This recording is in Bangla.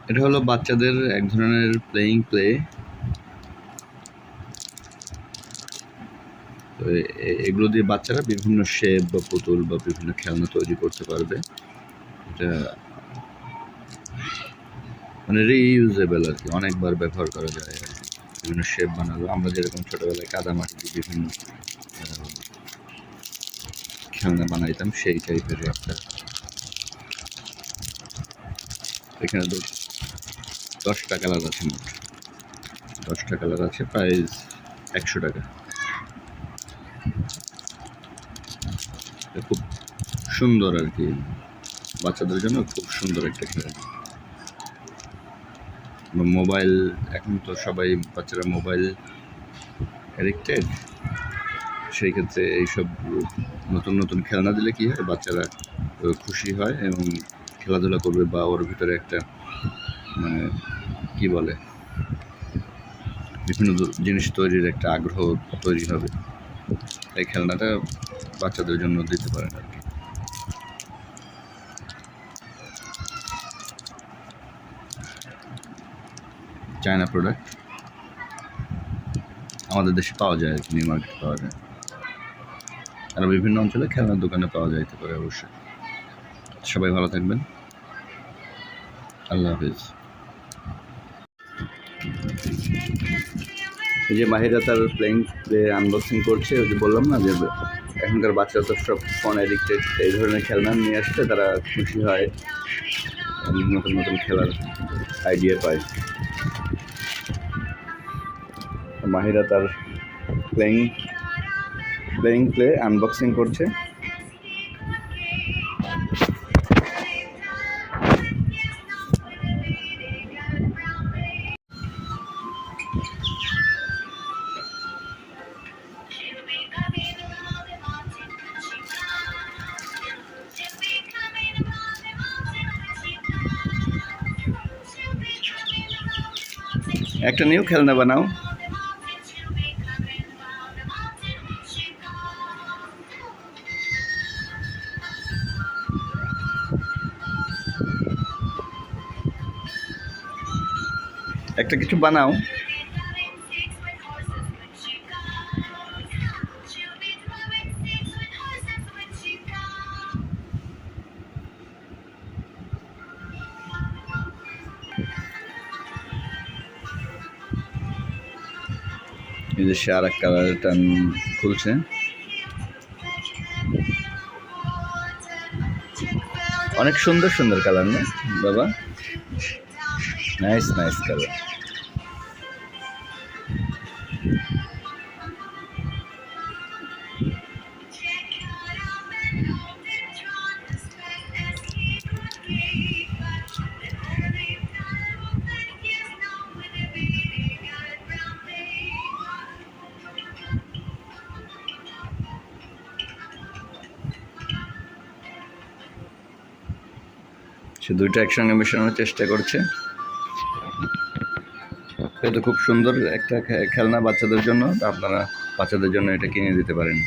এটা হলো বাচ্চাদের এক ধরনের প্লেইং প্লে। তো এগুলো দিয়ে বাচ্চারা বিভিন্ন শেপ বা পুতুল বা বিভিন্ন খেলনা তৈরি করতে পারবে। এটা মানে রিইউজেবল আর কি, অনেকবার ব্যবহার করা যায় আর কি। বিভিন্ন শেপ বানালো, আমরা যেরকম ছোটবেলায় কাদামাটি দিয়ে বিভিন্ন খেলনা বানাইতাম সেই টাইপের একটা। এখানে তো 10টা কালার আছে, মোট 10টা কালার আছে, প্রাইস 100 টাকা। খুব সুন্দর আর কি, বাচ্চাদের জন্য খুব সুন্দর একটা খেলনা। মোবাইল, এখন তো সবাই বাচ্চারা মোবাইল অ্যাডিক্টেড, সেই ক্ষেত্রে এইসব নতুন নতুন খেলনা দিলে কী হয়, বাচ্চারা খুশি হয় এবং খেলাধুলা করবে, বা ওর ভিতরে একটা মানে কি বলে, বিভিন্ন জিনিস তৈরির একটা আগ্রহ তৈরি হবে। এই খেলনাটা বাচ্চাদের জন্য দিতে পারেন আর কি। চায়না প্রোডাক্ট, আমাদের দেশে পাওয়া যায় আর কি, নিউ মার্কেট পাওয়া যায়, আর বিভিন্ন অঞ্চলে খেলনার দোকানে পাওয়া যাইতে পারে অবশ্যই। সবাই ভালো থাকবেন, আল্লাহ হাফিজ। এই যে মাহিরা তার প্লেইং প্লে আনবক্সিং করছে, ওই যে বললাম না যে এখনকার বাচ্চারা তো সব ফোন অ্যাডিক্টেড, এই ধরনের খেলনা নিয়ে আসলে তারা খুশি হয়, নতুন নতুন খেলার আইডিয়া পায়। মাহিরা তার প্লেইং প্লে আনবক্সিং করছে। একটা নিউ খেলনা বানাও। একটা কিছু বানাও। এই যে সে আর এক কালারটা খুলছে। অনেক সুন্দর সুন্দর কালার না বাবা, নাইস নাইস কালার। সে দুইটা একসঙ্গে মেশানোর চেষ্টা করছে। এটা খুব সুন্দর একটা খেলনা বাচ্চাদের জন্য, আপনারা বাচ্চাদের জন্য এটা কিনে দিতে পারেন।